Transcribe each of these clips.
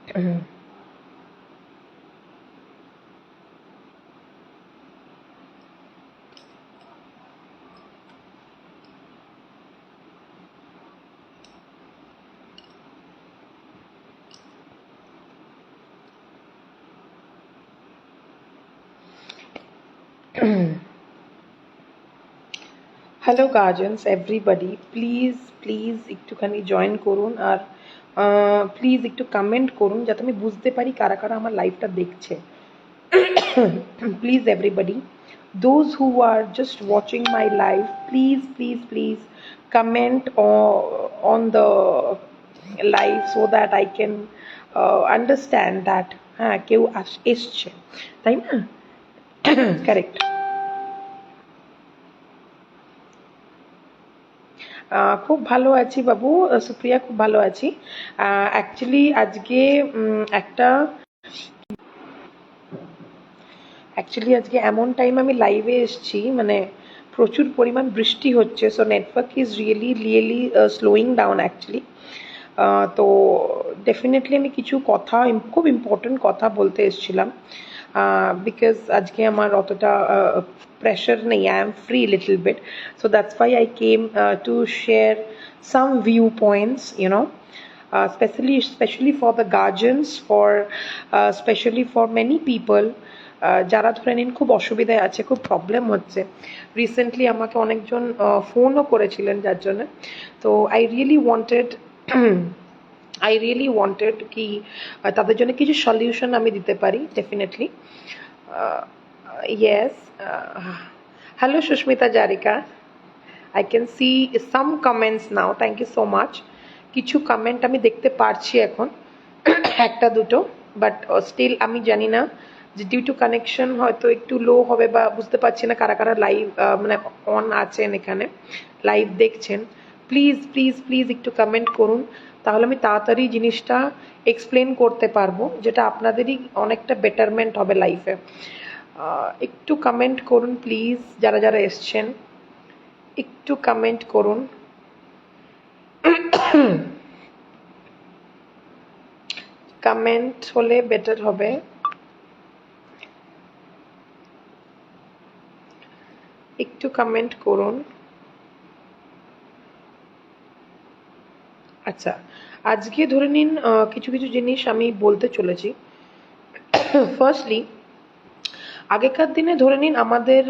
Hello guardian's everybody, please একটুখানি join করুন আর please একটু কমেন্ট করুন যাতে আমি বুঝতে পারি কারা কারা আমার লাইভটা দেখছে। Please everybody, those who are just watching my live, please comment on the live so that I can understand that হ্যাঁ কেউ এসছে, তাই না? কারেক্ট। খুব ভালো আছি বাবু, সুপ্রিয়া খুব ভালো আছি। অ্যাকচুয়ালি আজকে এমন টাইম আমি লাইভে এসেছি, মানে প্রচুর পরিমাণ বৃষ্টি হচ্ছে, so network is really slowing down actually. তো ডেফিনেটলি আমি কিছু কথা, খুব ইম্পর্টেন্ট কথা বলতে এসেছিলাম, বিকজ আজকে আমার অতটা pressure nahi, I am free little bit, so that's why I came to share some viewpoints, especially for the guardians, for especially for many people যারা ধরে নিন খুব অসুবিধায় আছে, খুব প্রবলেম হচ্ছে। রিসেন্টলি আমাকে অনেকজন ফোনও করেছিলেন যার জন্য। তো আই রিয়েলি ওয়ান্টেড কি তাদের জন্য কিছু সলিউশন আমি দিতে পারি definitely. Yes, hello Susmita Jarika, I can see some comments now, thank you so much. কিছু কমেন্ট আমি দেখতে পারছি এখন, একটা দুটো, বাট স্টিল আমি জানি না যে ডিউ টু কানেকশন হয়তো একটু লো হবে, বা বুঝতে পারছি না কারা কারা লাইভ মানে অন আছেন, এখানে লাইভ দেখছেন। প্লিজ একটু কমেন্ট করুন, তাহলে আমি তাড়াতাড়ি জিনিসটা এক্সপ্লেন করতে পারবো, যেটা আপনাদেরই অনেকটা বেটারমেন্ট হবে লাইফে। একটু কমেন্ট করুন প্লিজ, যারা যারা এসছেন একটু কমেন্ট করুন। কমেন্ট হলে বেটার হবে। একটু কমেন্ট করুন। আচ্ছা, আজকে ধরে নিন কিছু কিছু জিনিস আমি বলতে চলেছি। ফার্স্টলি, আগেকার দিনে ধরে নিন আমাদের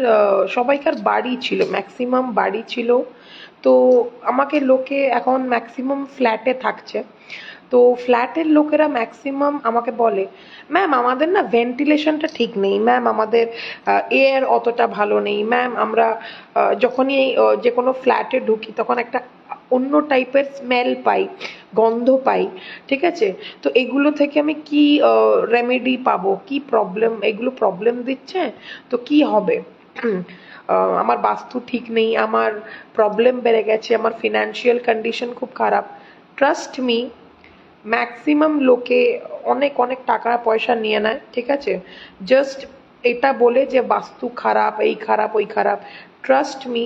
সবাইকার বাড়ি ছিল, ম্যাক্সিমাম বাড়ি ছিল। তো আমাকে লোকে এখন ম্যাক্সিমাম ফ্ল্যাটে থাকছে। তো ফ্ল্যাটের লোকেরা ম্যাক্সিমাম আমাকে বলে, ম্যাম আমাদের না ভেন্টিলেশনটা ঠিক নেই, ম্যাম আমাদের এয়ার অতটা ভালো নেই, ম্যাম আমরা যখনই যে কোনো ফ্ল্যাটে ঢুকি তখন একটা অন্য টাইপের স্মেল পাই, গন্ধ পাই, ঠিক আছে? তো এগুলো থেকে আমি কি রেমেডি পাবো, কি প্রবলেম, এগুলো প্রবলেম দিচ্ছে, তো কি হবে? আমার বাস্তু ঠিক নেই, আমার প্রবলেম বেড়ে গেছে, আমার ফিনান্সিয়াল কন্ডিশন খুব খারাপ। ট্রাস্ট মি, ম্যাক্সিমাম লোকে অনেক অনেক টাকা পয়সা নিয়ে নেয়, ঠিক আছে, জাস্ট এটা বলে যে বাস্তু খারাপ, এই খারাপ ওই খারাপ। ট্রাস্ট মি,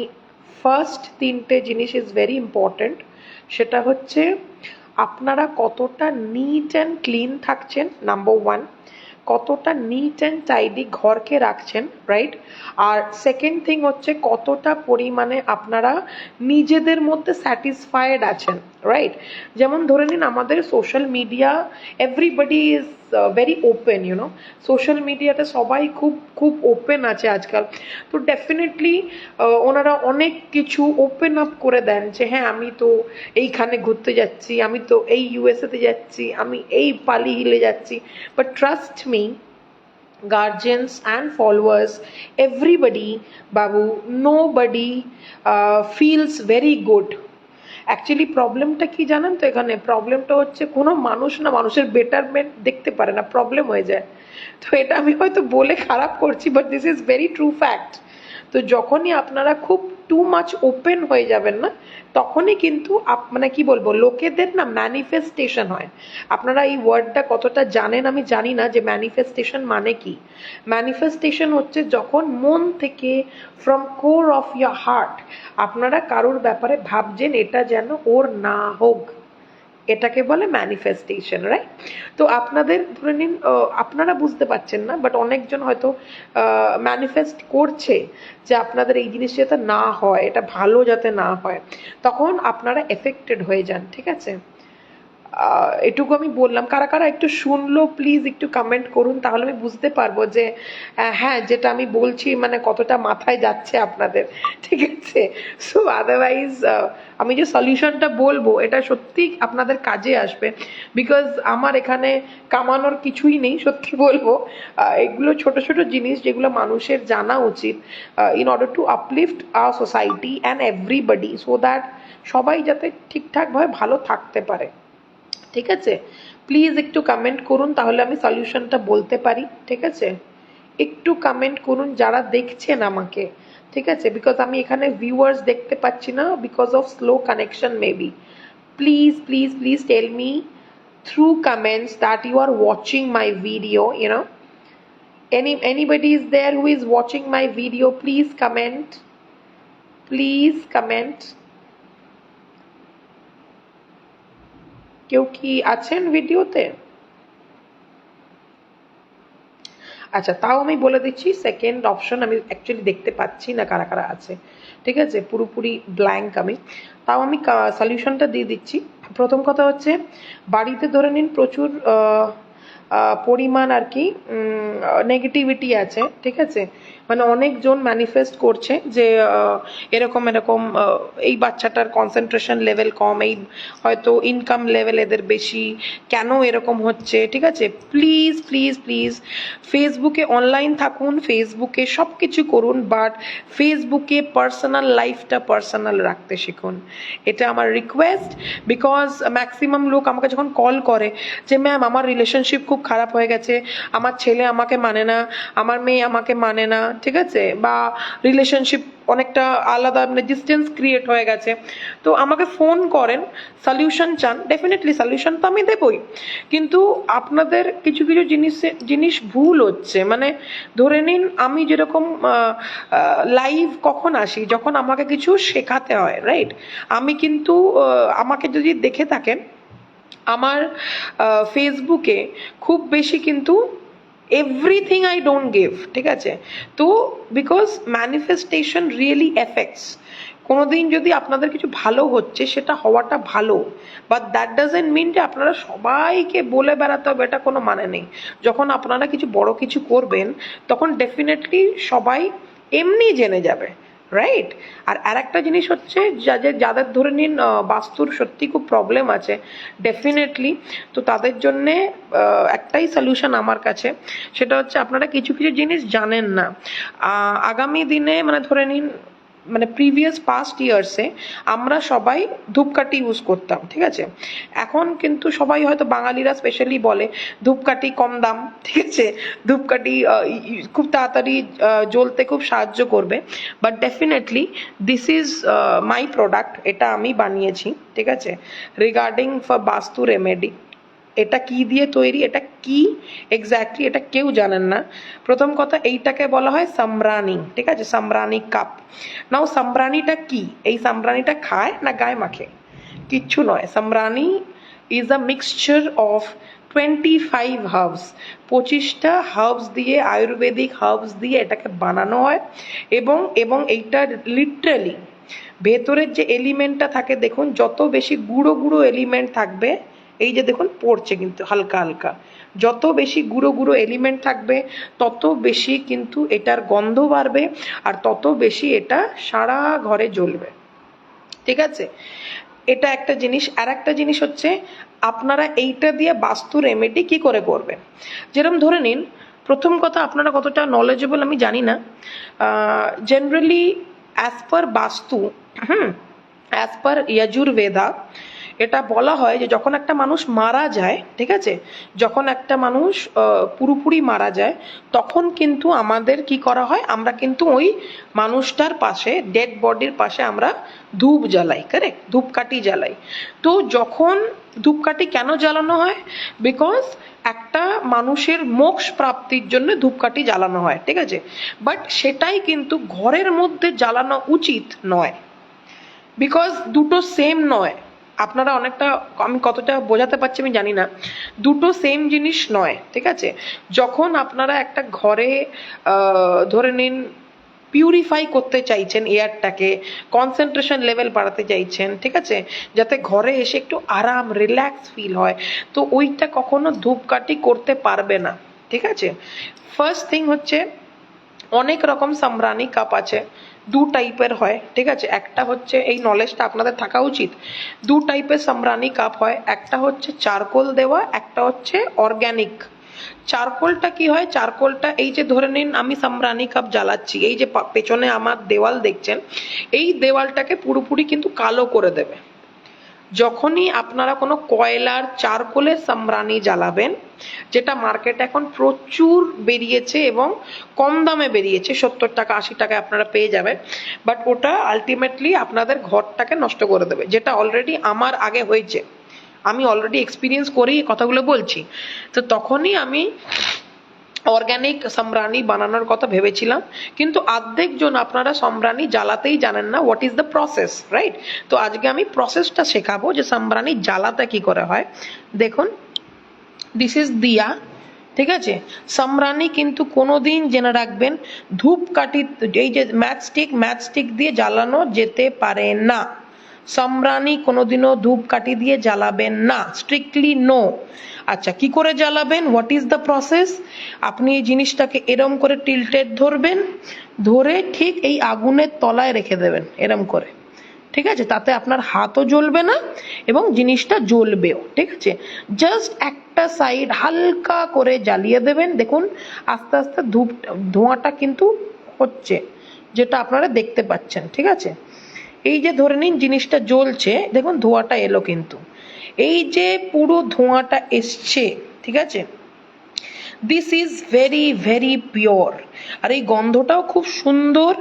ফার্স্ট তিনটে জিনিস ইজ ভেরি ইম্পর্ট্যান্ট। সেটা হচ্ছে আপনারা কতটা নিট অ্যান্ড ক্লিন থাকছেন, নাম্বার ওয়ান। কতটা নিট অ্যান্ড টাইডি ঘরকে রাখছেন, রাইট? আর সেকেন্ড থিং হচ্ছে কতটা পরিমাণে আপনারা নিজেদের মধ্যে স্যাটিসফাইড আছেন, রাইট? যেমন ধরে নিন আমাদের social media, everybody is very open, social মিডিয়াতে সবাই খুব খুব ওপেন আছে আজকাল। তো ডেফিনেটলি ওনারা অনেক কিছু ওপেন আপ করে দেন যে হ্যাঁ আমি তো এইখানে ঘুরতে যাচ্ছি, আমি তো এই ইউএসএতে যাচ্ছি, আমি এই পালি হিলে যাচ্ছি। But trust me, guardians and followers, everybody babu, nobody feels very good. Actually প্রবলেমটা কি জানেন তো? এখানে প্রবলেমটা হচ্ছে কোনো মানুষ না মানুষের বেটারমেন্ট দেখতে পারে না, প্রবলেম হয়ে যায়। তো এটা আমি হয়তো বলে খারাপ করছি, but this is very true fact. তো যখনই আপনারা খুব টু মাচ ওপেন হয়ে যাবেন না, তখনই কিন্তু মানে কি বলবো, লোকেদের না ম্যানিফেস্টেশন হয়। আপনারা এই ওয়ার্ডটা কতটা জানেন আমি জানি না, যে ম্যানিফেস্টেশন মানে কি। ম্যানিফেস্টেশন হচ্ছে যখন মন থেকে, from core of year heart, আপনারা কারোর ব্যাপারে ভাবছেন এটা যেন ওর না হোক, এটাকে বলে ম্যানিফেস্টেশন, রাইট? তো আপনাদের ধরে নিন আপনারা বুঝতে পারছেন না, বাট অনেকজন হয়তো ম্যানিফেস্ট করছে যে আপনাদের এই জিনিস যাতে না হয়, এটা ভালো যাতে না হয়, তখন আপনারা এফেক্টেড হয়ে যান, ঠিক আছে? এটুকু আমি বললাম। কারা কারা একটু শুনলো প্লিজ একটু কমেন্ট করুন, তাহলে আমি বুঝতে পারবো যে হ্যাঁ যেটা আমি বলছি মানে কতটা মাথায় যাচ্ছে আপনাদের, ঠিক আছে? সো আদারওয়াইজ আমি যে সলিউশনটা বলবো এটা সত্যি আপনাদের কাজে আসবে, বিকজ আমার এখানে কামানোর কিছুই নেই, সত্যি বলবো। এগুলো ছোট ছোট জিনিস যেগুলো মানুষের জানা উচিত in order to uplift our society and everybody, so that সবাই যাতে ঠিকঠাকভাবে ভালো থাকতে পারে, ঠিক আছে? প্লিজ একটু কমেন্ট করুন, তাহলে আমি সলিউশনটা বলতে পারি, ঠিক আছে? একটু কমেন্ট করুন যারা দেখছেন আমাকে, ঠিক আছে? বিকজ আমি এখানে ভিউয়ার্স দেখতে পাচ্ছি না, because of slow connection maybe. Please please please tell me through comments that you are watching my video, anybody is there who is watching my video, please comment, please comment. কেউ কি আছেন ভিডিওতে? আচ্ছা, তাও আমি বলে দিচ্ছি, সেকেন্ড অপশন আমি অ্যাকচুয়ালি দেখতে পাচ্ছি না কারা কারা আছে, ঠিক আছে? পুরোপুরি ব্ল্যাঙ্ক আমি, তাও আমি সলিউশনটা দিয়ে দিচ্ছি। প্রথম কথা হচ্ছে, বাড়িতে ধরে নিন প্রচুর পরিমাণ আর কি নেগেটিভিটি আছে, ঠিক আছে? মানে অনেকজন ম্যানিফেস্ট করছে যে এরকম এরকম এই বাচ্চাটার কনসেন্ট্রেশন লেভেল কম, এই হয়তো ইনকাম লেভেল এদের বেশি, কেন এরকম হচ্ছে, ঠিক আছে? প্লিজ প্লিজ প্লিজ ফেসবুকে অনলাইন থাকুন, ফেসবুকে সব কিছু করুন, বাট ফেসবুকে পার্সোনাল লাইফটা পার্সোনাল রাখতে শিখুন, এটা আমার রিকোয়েস্ট। বিকজ ম্যাক্সিমাম লোক আমাকে যখন কল করে যে ম্যাম আমার রিলেশনশিপ খুব খারাপ হয়ে গেছে, আমার ছেলে আমাকে মানে না, আমার মেয়ে আমাকে মানে না, ঠিক আছে? বা রিলেশনশিপ অনেকটা আলাদা, মানে ডিস্টেন্স ক্রিয়েট হয়ে গেছে, তো আমাকে ফোন করেন, সলিউশন চান, ডেফিনেটলি সলিউশন তো আমি দেবই, কিন্তু আপনাদের কিছু কিছু জিনিস ভুল হচ্ছে। মানে ধরে নিন আমি যেরকম লাইভ কখন আসি, যখন আমাকে কিছু শেখাতে হয়, রাইট? আমি কিন্তু আমাকে যদি দেখে থাকেন আমার ফেসবুকে খুব বেশি কিন্তু এভরিথিং আই ডোন্ট গিভ, ঠিক আছে? তো বিকজ ম্যানিফেস্টেশন রিয়েলি এফেক্টস, কোনোদিন যদি আপনাদের কিছু ভালো হচ্ছে সেটা হওয়াটা ভালো, বাট দ্যাট ডাজেন্ট মিন যে আপনারা সবাইকে বলে বেড়াতে হবে, এটা কোনো মানে নেই। যখন আপনারা কিছু বড় কিছু করবেন তখন ডেফিনেটলি সবাই এমনি জেনে যাবে, রাইট? আর আরেকটা জিনিস হচ্ছে, যাদের ধরে নিন বাস্তুর সত্যি খুব প্রবলেম আছে ডেফিনেটলি, তো তাদের জন্যে একটাই সলিউশন আমার কাছে, সেটা হচ্ছে আপনারা কিছু কিছু জিনিস জানেন না। আগামী দিনে মানে ধরে নিন মানে প্রিভিয়াস পাস্ট ইয়ার্সে আমরা সবাই ধূপকাঠি ইউজ করতাম, ঠিক আছে? এখন কিন্তু সবাই হয়তো বাঙালিরা স্পেশালি বলে ধূপকাঠি কম দাম, ঠিক আছে? ধূপকাঠি খুব তাড়াতাড়ি জ্বলতে খুব সাহায্য করবে, but definitely this is my product, এটা আমি বানিয়েছি, ঠিক আছে? রিগার্ডিং ফর বাস্তু রেমেডি। এটা কি দিয়ে তৈরি, এটা কি এক্স্যাক্টলি এটা কেউ জানেন না। প্রথম কথা, এইটাকে বলা হয় সাম্রানি, ঠিক আছে? সাম্রানি কাপ। নাও সাম্রানিটা কি, এই সাম্রানিটা খায় না গায়ে মাখে? কিচ্ছু নয়। Sambrani is a mixture of 25 herbs, 25টা হার্বস দিয়ে, আয়ুর্বেদিক হার্বস দিয়ে এটাকে বানানো হয়, এবং এবং এইটা লিটারালি ভেতরের যে এলিমেন্টটা থাকে দেখুন, যত বেশি গুঁড়ো গুঁড়ো এলিমেন্ট থাকবে, এই যে দেখুন পড়ছে কিন্তু হালকা হালকা, যত বেশি গুঁড়ো গুঁড়ো এলিমেন্ট থাকবে তত বেশি কিন্তু এটার গন্ধ বাড়বে, আর তত বেশি এটা সারা ঘরে জ্বলবে, ঠিক আছে? এটা একটা জিনিস। আর একটা জিনিস হচ্ছে, আপনারা এইটা দিয়ে বাস্তু রেমেডি কি করে করবেন। যেরকম ধরে নিন, প্রথম কথা আপনারা কতটা নলেজেবল আমি জানি না, জেনারেলি অ্যাজ পার বাস্তু, অ্যাজ পার যজুর্বেদা, এটা বলা হয় যে যখন একটা মানুষ মারা যায়, ঠিক আছে, যখন একটা মানুষ পুরোপুরি মারা যায়, তখন কিন্তু আমাদের কি করা হয়, আমরা কিন্তু ওই মানুষটার পাশে, ডেড বডির পাশে আমরা ধূপ জ্বালাই, কারেক্ট? ধূপকাঠি জ্বালাই। তো যখন ধূপকাঠি কেন জ্বালানো হয়, বিকজ একটা মানুষের মোক্ষ প্রাপ্তির জন্য ধূপকাঠি জ্বালানো হয়, ঠিক আছে? বাট সেটাই কিন্তু ঘরের মধ্যে জ্বালানো উচিত নয়, বিকজ দুটো সেম নয়। আপনারা অনেকটা, আমি কতটা বোঝাতে পারছি আমি জানি না, দুটো সেম জিনিস নয়, ঠিক আছে? যখন আপনারা একটা ঘরে ধরে নিন পিউরিফাই করতে চাইছেন এয়ারটাকে, কনসেন্ট্রেশন লেভেল বাড়াতে চাইছেন, ঠিক আছে, যাতে ঘরে এসে একটু আরাম রিল্যাক্স ফিল হয়, তো ওইটা কখনো ধূপকাঠি করতে পারবে না, ঠিক আছে? ফার্স্ট থিং হচ্ছে, অনেক রকম সামরানি কাপ আছে, দু টাইপের হয়, ঠিক আছে? একটা হচ্ছে, এই নলেজটা আপনাদের থাকা উচিত, দু টাইপের সামরানি কাপ হয়, একটা হচ্ছে চারকোল দেওয়া, একটা হচ্ছে অর্গ্যানিক। চারকোলটা কি হয়, চারকোলটা এই যে ধরে নিন আমি সামরানি কাপ জ্বালাচ্ছি, এই যে পেছনে আমার দেওয়াল দেখছেন, এই দেওয়ালটাকে পুরোপুরি কিন্তু কালো করে দেবে। যখনই আপনারা কোনো কয়লার চারকোলের সামরানি জ্বালাবেন, যেটা মার্কেটে এখন প্রচুর বেরিয়েছে এবং কম দামে বেরিয়েছে, 70 টাকা 80 টাকায় আপনারা পেয়ে যাবেন, বাট ওটা আলটিমেটলি আপনাদের ঘরটাকে নষ্ট করে দেবে, যেটা অলরেডি আমার আগে হয়েছে, আমি অলরেডি এক্সপিরিয়েন্স করেই কথাগুলো বলছি। তো তখনই আমি অর্গ্যানিক সামরানি বানানোর কথা ভেবেছিলাম, কিন্তু অর্ধেক জন আপনারা সামরানি জ্বালাতেই জানেন না, what is the process, right? তো আজকে আমি প্রসেসটা শেখাবো যে সামরানি জ্বালাতে কি করে হয়। দেখুন, দিস ইজ দিয়া, ঠিক আছে? সামরানি কিন্তু কোনোদিন জেনে রাখবেন ধূপকাঠি, এই যে ম্যাচস্টিক দিয়ে জ্বালানো যেতে পারে না। সামরানি কোনোদিনও ধূপকাঠি দিয়ে জ্বালাবেন না, স্ট্রিক্টলি নো। আচ্ছা, কি করে জ্বালাবেন, হোয়াট ইজ দ্য প্রসেস? আপনি এই জিনিসটাকে এরম করে টিল্টেড ধরবেন, ধরে ঠিক এই আগুনের তলায় রেখে দেবেন এরম করে, ঠিক আছে? তাতে আপনার হাতও জ্বলবে না এবং জিনিসটা জ্বলবেও, ঠিক আছে? জাস্ট একটা সাইড হালকা করে জ্বালিয়ে দেবেন, দেখুন আস্তে আস্তে ধোঁয়াটা কিন্তু হচ্ছে, যেটা আপনারা দেখতে পাচ্ছেন, ঠিক আছে? এই যে ধরে নিন জিনিসটা জ্বলছে, দেখুন ধোঁয়াটা এলো, কিন্তু এই যে পুরো ধোঁয়াটা এসছে, ঠিক আছে, this is very very pure. আর এই গন্ধটাও খুব সুন্দর,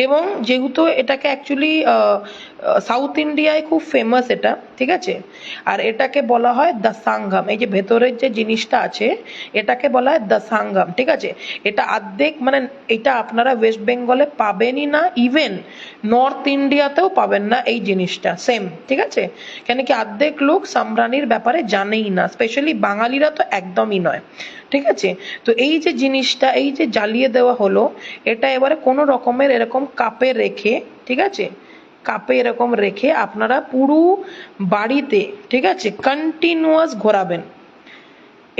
এবং যেহেতু এটাকে অ্যাকচুয়ালি সাউথ ইন্ডিয়ায় খুব ফেমাস এটা, ঠিক আছে? আর এটাকে বলা হয় দাসাঙ্গাম, এই যে ভেতরের যে জিনিসটা আছে এটাকে বলা হয় দাসাঙ্গাম, ঠিক আছে? এটা অর্ধেক, মানে এটা আপনারা ওয়েস্ট বেঙ্গলে পাবেনই না, ইভেন নর্থ ইন্ডিয়াতেও পাবেন না এই জিনিসটা সেম, ঠিক আছে? কেন কি অর্ধেক লোক সামরানির ব্যাপারে জানেই না, স্পেশালি বাঙালিরা তো একদমই নয়, ঠিক আছে? তো এই যে জিনিসটা, এই যে জ্বালিয়ে দেওয়া হলো, এটা এবারে কোনো রকমের এরকম কাপে রেখে, ঠিক আছে, কাপে এরকম রেখে আপনারা পুরো বাড়িতে, ঠিক আছে, কন্টিনিউয়াস ঘোরাবেন।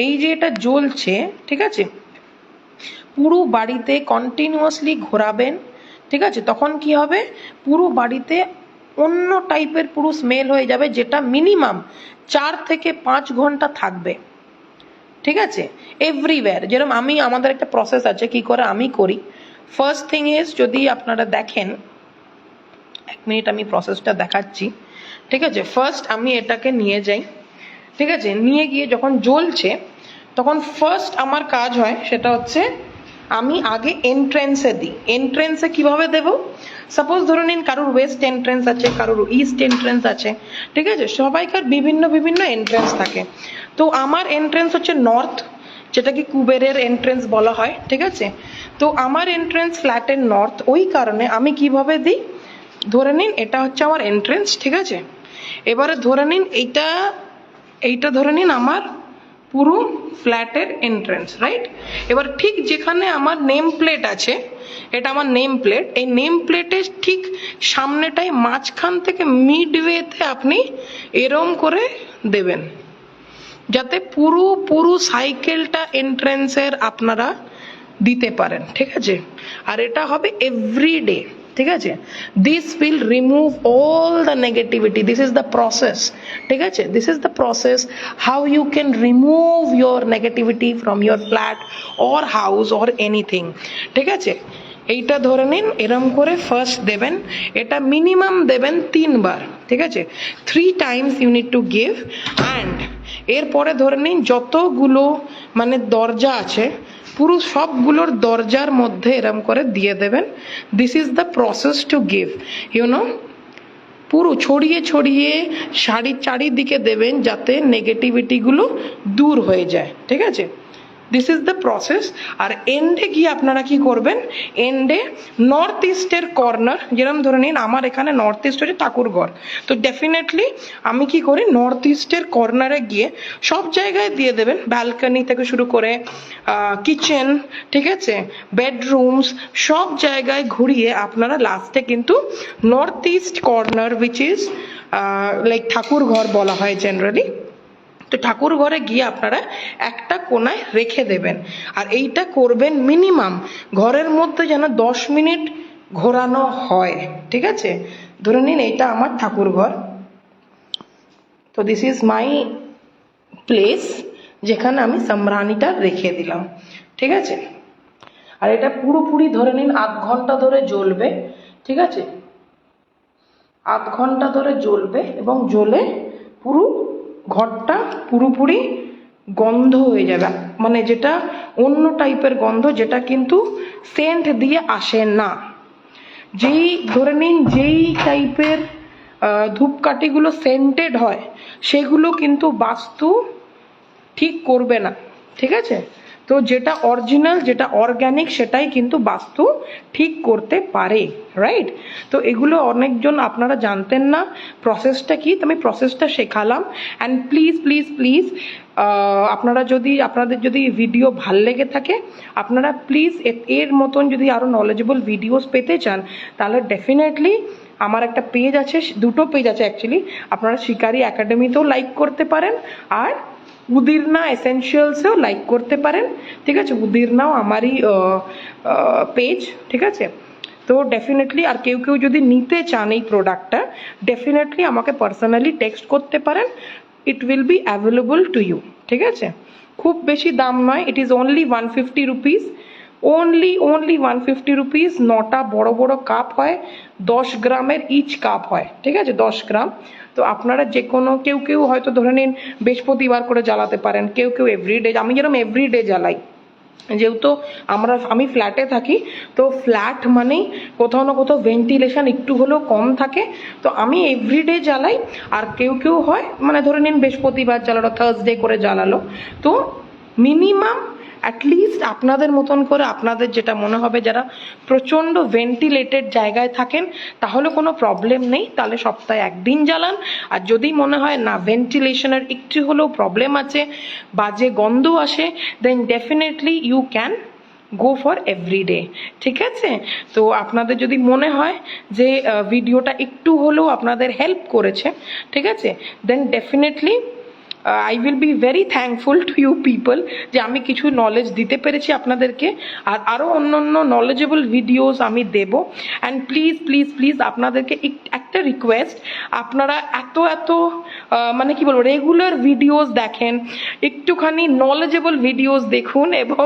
এই যে এটা জ্বলছে, ঠিক আছে, পুরো বাড়িতে কন্টিনিউয়াসলি ঘোরাবেন, ঠিক আছে? তখন কি হবে, পুরো বাড়িতে অন্য টাইপের পুরো স্মেল হয়ে যাবে, যেটা মিনিমাম 4 থেকে 5 ঘন্টা থাকবে, ঠিক আছে? এভরিওয়্যার। যেরকম আমাদের একটা প্রসেস আছে, কি করে আমি করি। ফার্স্ট থিং ইজ, যদি আপনারা দেখেন, 1 মিনিট আমি প্রসেসটা দেখাচ্ছি, ঠিক আছে? ফার্স্ট আমি এটাকে নিয়ে যাই, ঠিক আছে? নিয়ে গিয়ে যখন জ্বলছে, তখন ফার্স্ট আমার কাজ হয় সেটা হচ্ছে, আমি আগে এন্ট্রেন্সে দিই। এন্ট্রেন্সে কিভাবে দেব, সাপোজ ধরে নিন কারোর ওয়েস্ট এন্ট্রেন্স আছে, কারোর ইস্ট এন্ট্রেন্স আছে, ঠিক আছে? সবাইকার বিভিন্ন বিভিন্ন এন্ট্রেন্স থাকে। তো আমার এন্ট্রেন্স হচ্ছে নর্থ, যেটাকে কুবেরের এন্ট্রেন্স বলা হয়, ঠিক আছে? তো আমার এন্ট্রেন্স ফ্ল্যাটের নর্থ, ওই কারণে আমি কিভাবে দিই, ধরে নিন এটা হচ্ছে আমার এন্ট্রেন্স, ঠিক আছে? এবারে ধরে নিন এইটা ধরে নিন আমার পুরো ফ্ল্যাটের এন্ট্রেন্স, রাইট? এবার ঠিক যেখানে আমার নেম প্লেট আছে, এটা আমার নেম প্লেট, এই নেম প্লেটের ঠিক সামনেটাই মাঝখান থেকে মিডওয়েতে আপনি এরম করে দেবেন, যাতে পুরো পুরো সাইকেলটা এন্ট্রেন্সের আপনারা দিতে পারেন, ঠিক আছে? আর এটা হবে এভরিডে, ঠিক আছে? This will remove all the negativity, this is the process, ঠিক আছে? This is the process how you can remove your negativity from your flat or house or anything, ঠিক আছে? এইটা ধরে নিন এরম করে ফার্স্ট দেবেন, এটা মিনিমাম দেবেন 3 বার, ঠিক আছে? 3 times you need to give. And এরপরে ধরে নিন যতগুলো মানে দরজা আছে, পুরো সবগুলোর দরজার মধ্যে এরম করে দিয়ে দেবেন। This is the process to give, you know. পুরো ছড়িয়ে ছড়িয়ে চারিদিকে দেবেন, যাতে নেগেটিভিটিগুলো দূর হয়ে যায়, ঠিক আছে? This is the process. আর এন্ডে গিয়ে আপনারা কি করবেন, এন্ডে নর্থ ইস্টের কর্নার, যেরকম ধরে নিন আমার এখানে নর্থ ইস্ট হচ্ছে ঠাকুরঘর, তো ডেফিনেটলি আমি কি করি নর্থ ইস্টের কর্নারে গিয়ে সব জায়গায় দিয়ে দেবেন, ব্যালকনি থেকে শুরু করে কিচেন, ঠিক আছে, বেডরুমস, সব জায়গায় ঘুরিয়ে আপনারা লাস্টে কিন্তু north east corner which is like ঠাকুর ঘর বলা হয় জেনারেলি, তো ঠাকুর ঘরে গিয়ে আপনারা একটা কোনায় রেখে দেবেন। আর এইটা করবেন মিনিমাম ঘরের মধ্যে যেন 10 মিনিট ঘোরানো হয়, ঠিক আছে। ধরে নিন এইটা আমার ঠাকুর ঘর, তো দিস ইজ মাই প্লেস যেখানে আমি সামরানিটা রেখে দিলাম, ঠিক আছে। আর এটা পুরোপুরি ধরে নিন আধ ঘন্টা ধরে জ্বলবে, ঠিক আছে, আধ ঘন্টা ধরে জ্বলবে এবং জ্বলে পুরো ঘরটা পুরোপুরি গন্ধ হয়ে যাবে, মানে যেটা অন্য টাইপের গন্ধ, যেটা কিন্তু সেন্ট দিয়ে আসে না। যেই ধরে নিন যেই টাইপের ধূপকাঠিগুলো সেন্টেড হয় সেগুলো কিন্তু বাস্তু ঠিক করবে না, ঠিক আছে। তো যেটা অরিজিনাল, যেটা অর্গ্যানিক, সেটাই কিন্তু বাস্তু ঠিক করতে পারে, রাইট। তো এগুলো অনেকজন আপনারা জানতেন না প্রসেসটা কি, তো আমি প্রসেসটা শেখালাম। অ্যান্ড প্লিজ প্লিজ প্লিজ আপনাদের যদি ভিডিও ভাল লেগে থাকে, আপনারা প্লিজ এর মতন যদি আরও নলেজেবল ভিডিওস পেতে চান, তাহলে ডেফিনেটলি আমার একটা পেজ আছে, দুটো পেজ আছে অ্যাকচুয়ালি, আপনারা শিকারি একাডেমিতেও লাইক করতে পারেন, আর উদিরনা এসেনশিয়ালসেও লাইক করতে পারেন, ঠিক আছে। উদিরনাও আমারই পেজ, ঠিক আছে। তো ডেফিনেটলি আর কেউ কেউ যদি নিতে চান এই প্রোডাক্টটা, ডেফিনেটলি আমাকে পার্সোনালি টেক্সট করতে পারেন, it will be available to you, ঠিক আছে। খুব বেশি দাম নয়, it is only 150 rupees, only 150 rupees. 9টা বড় বড় কাপ হয়, 10 গ্রামের ইচ কাপ হয়, ঠিক আছে, 10 গ্রাম। তো আপনারা যে কোনো কেউ হয়তো ধরে নিন বৃহস্পতিবার করে জ্বালাতে পারেন, কেউ এভরিডে, আমি যেরকম এভরিডে জ্বালাই, যেহেতু আমি ফ্ল্যাটে থাকি, তো ফ্ল্যাট মানেই কোথাও না কোথাও ভেন্টিলেশন একটু হলেও কম থাকে, তো আমি এভরিডে জ্বালাই। আর কেউ হয় মানে ধরে নিন বৃহস্পতিবার জ্বালালো, থার্সডে করে জ্বালালো, তো মিনিমাম অ্যাটলিস্ট আপনাদের মতন করে আপনাদের যেটা মনে হবে, যারা প্রচণ্ড ভেন্টিলেটেড জায়গায় থাকেন তাহলে কোনো প্রবলেম নেই, তাহলে সপ্তাহে একদিন জ্বালান। আর যদি মনে হয় না ভেন্টিলেশনের একটু হলেও প্রবলেম আছে, বাজে গন্ধ আসে, then definitely you can go for everyday, ঠিক আছে। তো আপনাদের যদি মনে হয় যে ভিডিওটা একটু হলেও আপনাদের হেল্প করেছে, ঠিক আছে, then definitely I will be very thankful to you people যে আমি কিছু নলেজ দিতে পেরেছি আপনাদেরকে, আর আরও অন্য নলেজেবল ভিডিওস আমি দেব। অ্যান্ড প্লিজ প্লিজ প্লিজ আপনাদেরকে একটা রিকোয়েস্ট, আপনারা এত মানে কি বলবো রেগুলার ভিডিওস দেখেন, একটুখানি নলেজেবল ভিডিওস দেখুন এবং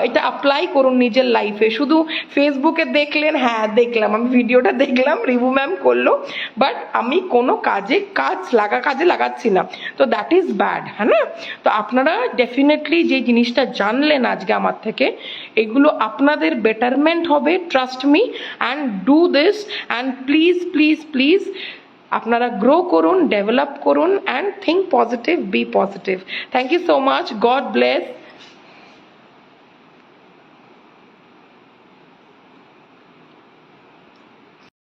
এটা অ্যাপ্লাই করুন নিজের লাইফে। শুধু ফেসবুকে দেখলেন, হ্যাঁ দেখলাম, আমি ভিডিওটা দেখলাম, রিভু ম্যাম করলো, বাট আমি কোনো কাজে লাগাচ্ছি না, তো দ্যাট ইজ ব্যাড, হ্যাঁ না। তো আপনারা ডেফিনেটলি যে জিনিসটা জানলেন আজকে আমার থেকে, এগুলো আপনাদের বেটারমেন্ট হবে, trust me, and do this, and please please please আপনারা গ্রো করুন, ডেভেলপ করুন, and think positive, be positive. Thank you so much, God bless.